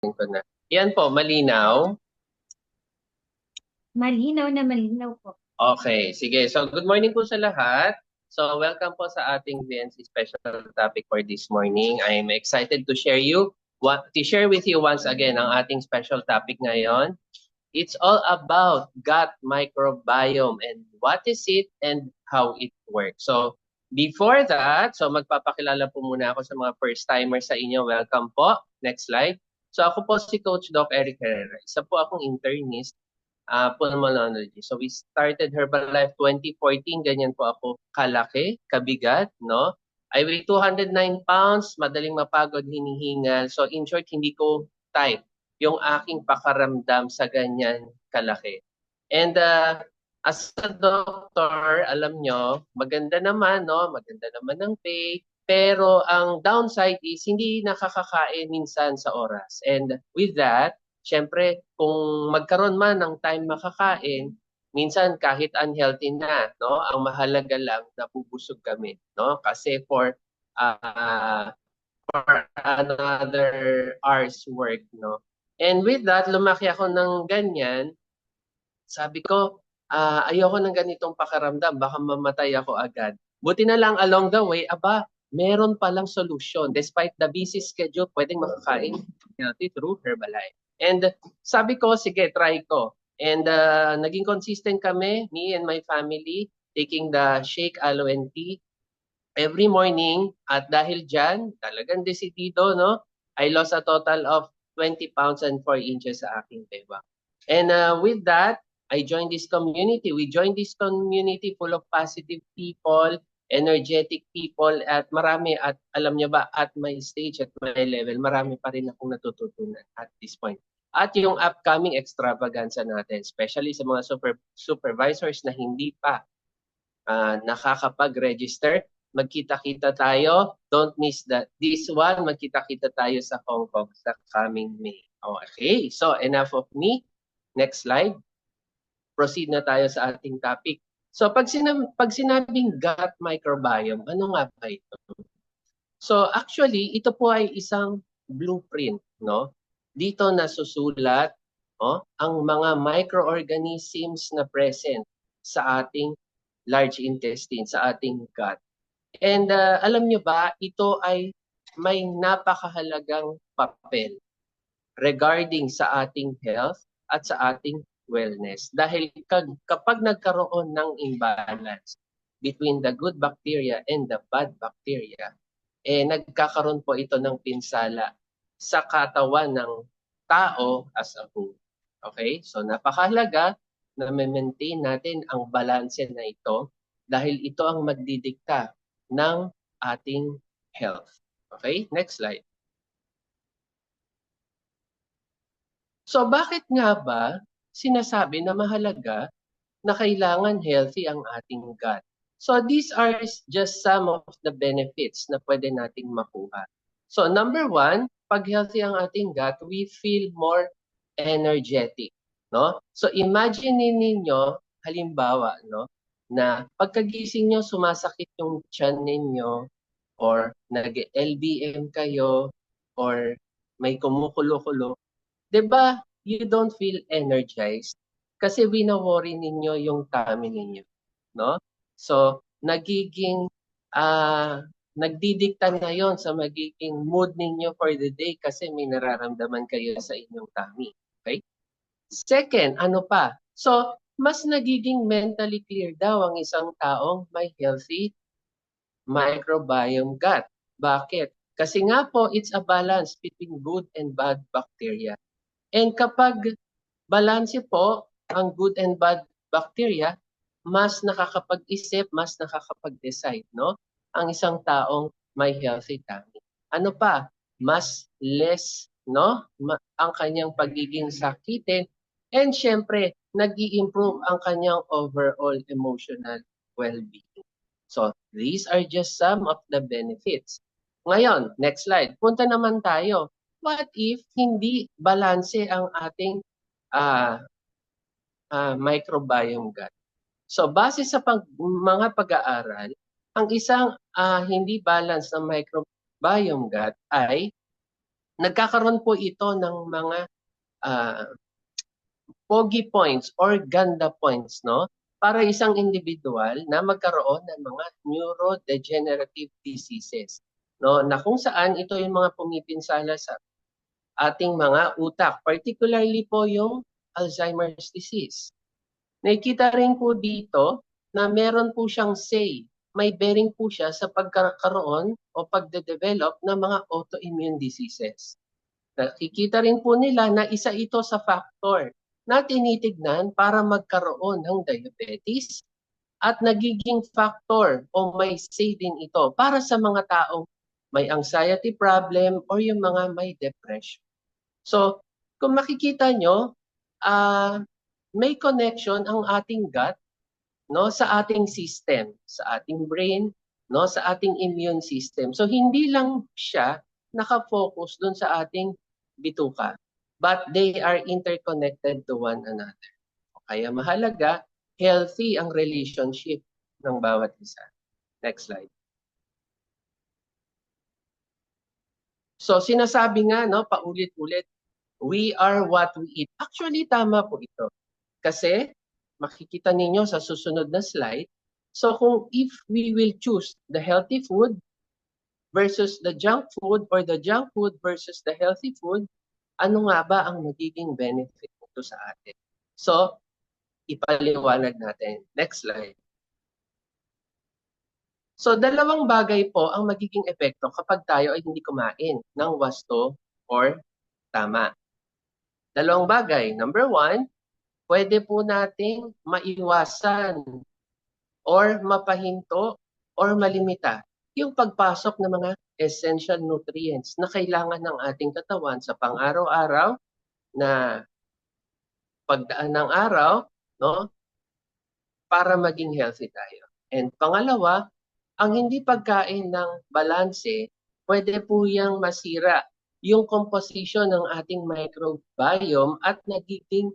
ko na. Yan po, malinaw. Malinaw na malinaw po. Okay, sige. So, good morning po sa lahat. So, welcome po sa ating VNC special topic for this morning. I'm excited to share with you once again ang ating special topic ngayon. It's all about gut microbiome and what is it and how it works. So, before that, so magpapakilala po muna ako sa mga first-timers sa inyo. Welcome po. Next slide. So, ako po si Coach Doc Eric Herrera. Isa po akong internist pulmonology. So we started Herbalife 2014, ganyan po ako kalaki, kabigat, no? I weigh 209 pounds, madaling mapagod, hinihingal. So in short, hindi ko type yung aking pakaramdam sa ganyan kalaki. And as a doctor, alam nyo, maganda naman, no? Maganda naman ng pay. Pero ang downside is hindi nakakakain minsan sa oras. And with that, siyempre, kung magkaroon man ng time makakain, minsan kahit unhealthy na, no? Ang mahalaga lang nabubusog kami, no? Kasi uh, for another hour's work, no? And with that, lumaki ako ng ganyan. Sabi ko, ayoko ng ganitong pakaramdam, baka mamatay ako agad. Buti na lang along the way, meron palang solution. Despite the busy schedule, pwedeng makakain healthy through Herbalife. And sabi ko, sige, try ko. And naging consistent kami, me and my family, taking the shake aloe and tea every morning. At dahil dyan, talagang desidido, no? I lost a total of 20 pounds and 4 inches sa aking beba. And with that, I joined this community. We joined this community full of positive people, energetic people, at marami, at alam niyo ba, at my stage, at my level, marami pa rin akong natututunan at this point. At yung upcoming extravaganza natin, especially sa mga supervisors na hindi pa nakakapag-register, magkita-kita tayo. Don't miss this one. Magkita-kita tayo sa Hong Kong sa coming May. Okay, so enough of me. Next slide. Proceed na tayo sa ating topic. So pag sinabing gut microbiome, ano nga ba ito? So actually, ito po ay isang blueprint, no? Dito nasusulat, no, ang mga microorganisms na present sa ating large intestine, sa ating gut. And alam nyo ba, ito ay may napakahalagang papel regarding sa ating health at sa ating wellness. Dahil kapag nagkaroon ng imbalance between the good bacteria and the bad bacteria, nagkakaroon po ito ng pinsala sa katawan ng tao as a whole. Okay? So napakahalaga na maintain natin ang balanse na ito dahil ito ang magdidikta ng ating health. Okay? Next slide. So bakit nga ba sinasabi na mahalaga na kailangan healthy ang ating gut? So these are just some of the benefits na pwede nating makuha. So number one, pag healthy ang ating gut, we feel more energetic, no? So imagine ninyo halimbawa, no, na pagkagising nyo sumasakit yung tiyan ninyo or nag-LBM kayo or may kumukulo-kulo, 'di ba? You don't feel energized kasi wino-worry ninyo yung tummy ninyo, no? So, nagdidikta na yon sa magiging mood ninyo for the day kasi may nararamdaman kayo sa inyong tummy. Okay? Second, ano pa? So, mas nagiging mentally clear daw ang isang taong may healthy microbiome gut. Bakit? Kasi nga po, it's a balance between good and bad bacteria. And kapag balanse po ang good and bad bacteria, mas nakakapag-isip, mas nakakapag-decide, no? Ang isang taong may healthy tummy. Ano pa? Mas less, no? Ang kanyang pagiging sakitin. And syempre, nag-i-improve ang kanyang overall emotional well-being. So, these are just some of the benefits. Ngayon, next slide. Punta naman tayo. What if hindi balanse ang ating uh, microbiome gut? So, base sa mga pag-aaral, ang isang hindi balance ng microbiome gut ay nagkakaroon po ito ng mga uh, pogi points or ganda points, no? Para isang individual na magkaroon ng mga neurodegenerative diseases, no? Na kung saan ito yung mga pumipinsala sa ating mga utak, particularly po yung Alzheimer's disease. Nakikita rin po dito na meron po siyang say, may bearing po siya sa pagkakaroon o pagde-develop ng mga autoimmune diseases. Nakikita rin po nila na isa ito sa factor na tinitignan para magkaroon ng diabetes at nagiging factor o may say din ito para sa mga taong may anxiety problem or yung mga may depression. So, kung makikita nyo, may connection ang ating gut, no, sa ating system, sa ating brain, no, sa ating immune system. So hindi lang siya nakafocus dun sa ating bituka, but they are interconnected to one another. Kaya mahalaga, healthy ang relationship ng bawat isa. Next slide. So sinasabi nga, no, paulit-ulit, we are what we eat. Actually, tama po ito. Kasi makikita ninyo sa susunod na slide, so kung if we will choose the healthy food versus the junk food or the junk food versus the healthy food, ano nga ba ang magiging benefit nito sa atin? So, ipaliwanag natin. Next slide. So, dalawang bagay po ang magiging epekto kapag tayo ay hindi kumain ng wasto or tama. Dalawang bagay. Number one, pwede po nating maiwasan or mapahinto or malimita yung pagpasok ng mga essential nutrients na kailangan ng ating katawan sa pang-araw-araw na pagdaan ng araw, no, para maging healthy tayo. And pangalawa, ang hindi pagkain ng balanse, pwede po yang masira yung composition ng ating microbiome at nagiging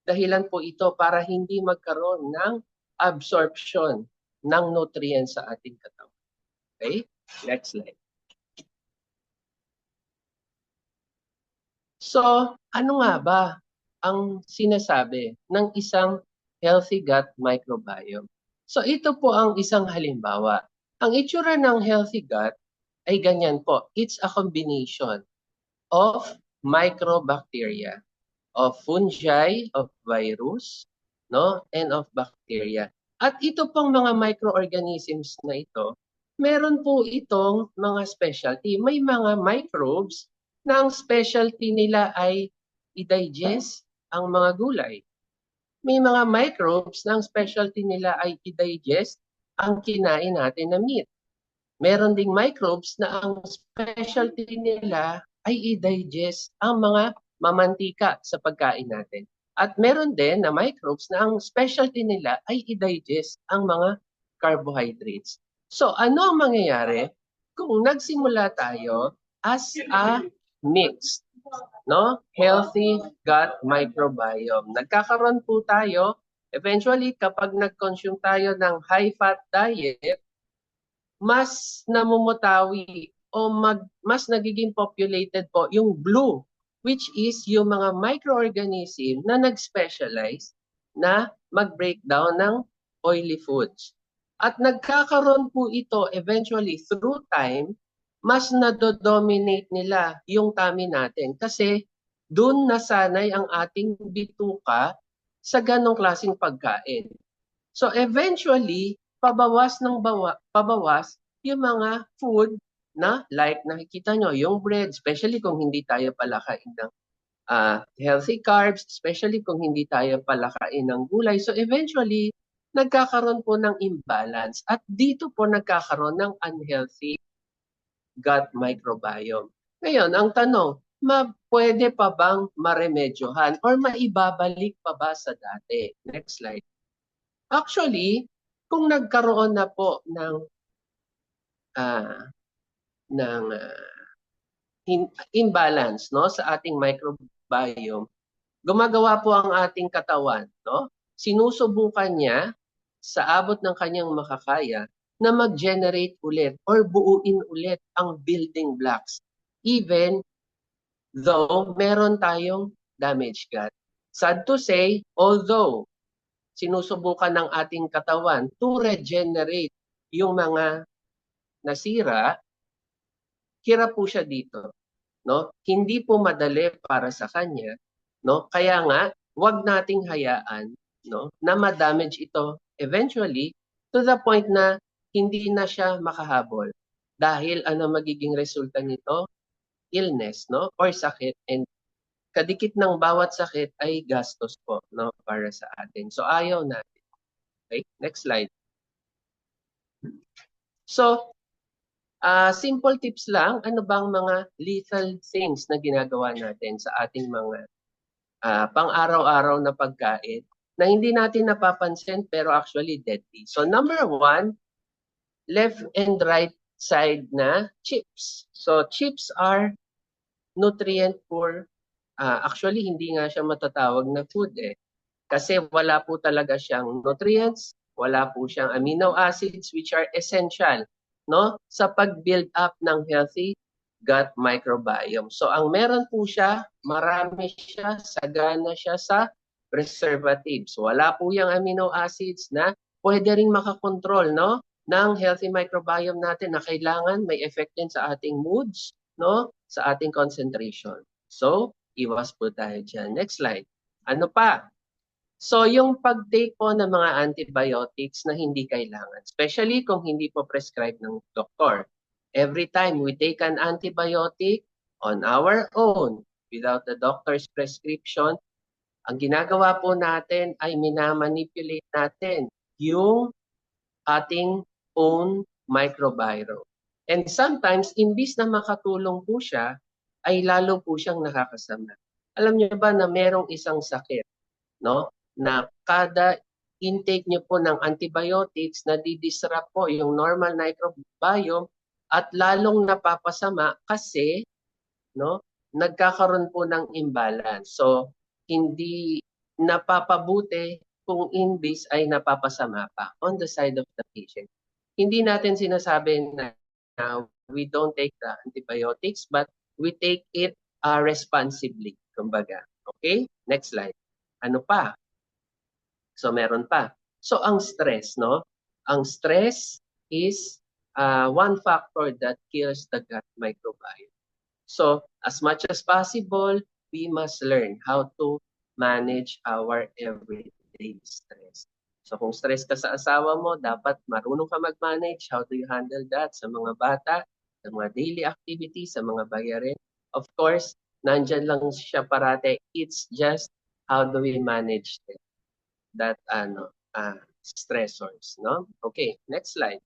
dahilan po ito para hindi magkaroon ng absorption ng nutrients sa ating katawan. Okay? Next slide. So, ano nga ba ang sinasabi ng isang healthy gut microbiome? So, ito po ang isang halimbawa. Ang itsura ng healthy gut ay ganyan po. It's a combination of microbacteria, of fungi, of virus, no, and of bacteria. At ito pong mga microorganisms na ito, meron po itong mga specialty. May mga microbes na ang specialty nila ay i-digest ang mga gulay. May mga microbes na ang specialty nila ay i-digest ang kinain natin na meat. Meron ding microbes na ang specialty nila ay i-digest ang mga mamantika sa pagkain natin. At meron din na microbes na ang specialty nila ay i-digest ang mga carbohydrates. So ano ang mangyayari kung nagsimula tayo as a mixed, no, healthy gut microbiome? Nagkakaroon po tayo, eventually kapag nag-consume tayo ng high-fat diet, mas namumutawi o mas nagiging populated po yung blue, which is yung mga microorganism na nag-specialize na mag-breakdown ng oily foods. At nagkakaroon po ito eventually through time, mas nadodominate nila yung tummy natin kasi dun nasanay ang ating bituka sa ganong klaseng pagkain. So eventually, pabawas yung mga food na like nakikita nyo, yung bread, especially kung hindi tayo palakain ng healthy carbs, especially kung hindi tayo palakain ng gulay. So eventually, nagkakaroon po ng imbalance at dito po nagkakaroon ng unhealthy gut microbiome. Ngayon, ang tanong, pwede pa bang maremedyohan or maibabalik pa ba sa dati? Next slide. Actually, kung nagkaroon na po ng imbalance, no, sa ating microbiome, gumagawa po ang ating katawan, no? Sinusubukan niya sa abot ng kanyang makakaya na mag-generate ulit or buuin ulit ang building blocks. Even though meron tayong damaged gut. Sad to say, although sinusubukan ng ating katawan to regenerate yung mga nasira, hirap po siya dito, no? Hindi po madali para sa kanya, no? Kaya nga, 'wag nating hayaan, no, na ma-damage ito eventually to the point na hindi na siya makahabol. Dahil ano magiging resulta nito? Illness, no? Or sakit, and kadikit ng bawat sakit ay gastos po, no, para sa atin. So ayaw natin. Okay? Next slide. So, simple tips lang, ano bang mga lethal things na ginagawa natin sa ating mga pang-araw-araw na pagkain na hindi natin napapansin pero actually deadly. So number one, left and right side na chips. So chips are nutrient poor. Actually, hindi nga siya matatawag na food eh. Kasi wala po talaga siyang nutrients, wala po siyang amino acids which are essential, no, sa pag-build up ng healthy gut microbiome. So ang meron po siya, marami siya, sagana siya sa preservatives. Wala po yung amino acids na pwede ring makakontrol, no, ng healthy microbiome natin na kailangan may effect din sa ating moods, no, sa ating concentration. So, iwas po tayo dyan. Next slide. Ano pa? So, yung pag-take po ng mga antibiotics na hindi kailangan, especially kung hindi po prescribed ng doktor. Every time we take an antibiotic on our own, without the doctor's prescription, ang ginagawa po natin ay minamanipulate natin yung ating own microbiome. And sometimes, imbis na makatulong po siya, ay lalo po siyang nakakasama. Alam niyo ba na merong isang sakit, no, na kada intake niyo po ng antibiotics, nadidisrupt po yung normal microbiome at lalong napapasama kasi, no, nagkakaroon po ng imbalance. So, hindi napapabuti kung imbis ay napapasama pa on the side of the patient. Hindi natin sinasabi na we don't take the antibiotics, but we take it responsibly, kumbaga. Okay? Next slide. Ano pa? So meron pa. So ang stress, no? Ang stress is one factor that kills the gut microbiome. So as much as possible, we must learn how to manage our everyday stress. So kung stress ka sa asawa mo, dapat marunong ka mag-manage. How do you handle that sa mga bata, sa mga daily activities, sa mga bayarin? Of course, nandyan lang siya parate. It's just how do we manage that stressors, no? Okay, next slide.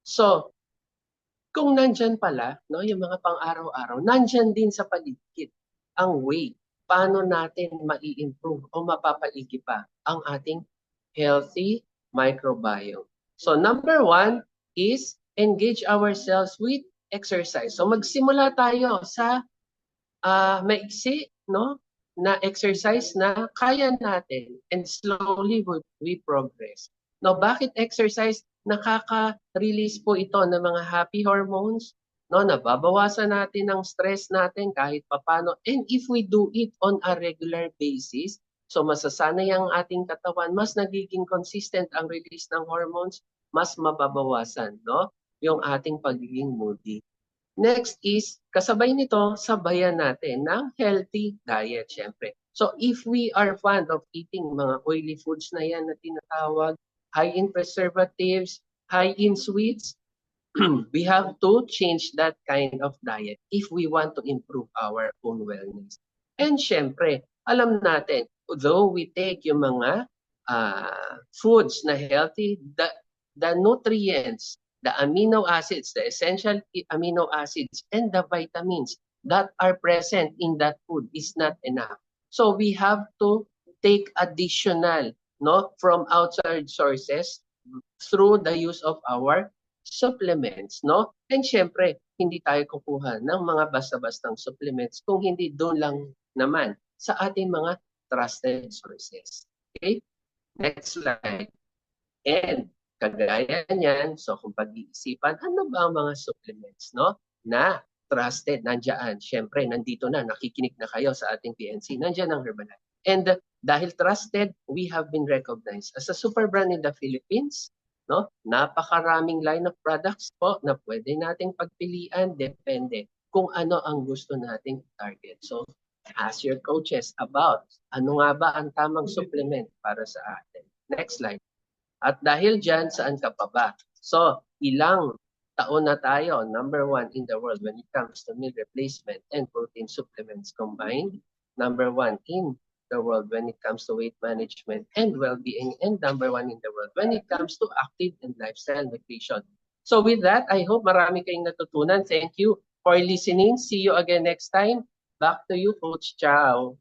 So, kung nandyan pala, no, yung mga pang-araw-araw, nandyan din sa paligid ang way paano natin mai-improve o mapapaigi pa ang ating healthy microbiome. So, number one is engage ourselves with exercise. So, magsimula tayo sa maiksi, no, na exercise na kaya natin, and slowly we progress. No, bakit exercise? Nakaka-release po ito ng mga happy hormones, no, nababawasan natin ang stress natin kahit papano. And if we do it on a regular basis, so masasanay ang ating katawan, mas nagiging consistent ang release ng hormones, mas mababawasan, no, yung ating pagiging moody. Next is, kasabay nito, sabayan natin ng healthy diet, syempre. So if we are fond of eating mga oily foods na yan na tinatawag, high in preservatives, high in sweets, we have to change that kind of diet if we want to improve our own wellness. And syempre, alam natin, though we take yung mga foods na healthy, the nutrients, the amino acids, the essential amino acids, and the vitamins that are present in that food is not enough. So we have to take additional, no, from outside sources through the use of our supplements, no? And syempre, hindi tayo kukuha ng mga basta-bastang supplements kung hindi doon lang naman sa ating mga trusted sources. Okay? Next slide. And kagaya niyan, so kung pag-iisipan, ano ba ang mga supplements, no, na trusted, nandiyan. Siyempre, nandito na, nakikinig na kayo sa ating PNC. Nandiyan ang Herbalife. And dahil trusted, we have been recognized as a super brand in the Philippines. No? Napakaraming line of products po na pwede nating pagpilian, depende kung ano ang gusto nating target. So, ask your coaches about ano nga ba ang tamang supplement para sa atin. Next slide. At dahil dyan, saan ka pa ba? So, ilang taon na tayo, number 1 in the world when it comes to meal replacement and protein supplements combined. Number 1 in the world when it comes to weight management and well-being. And number 1 in the world when it comes to active and lifestyle nutrition. So with that, I hope marami kayong natutunan. Thank you for listening. See you again next time. Back to you, Coach Chow.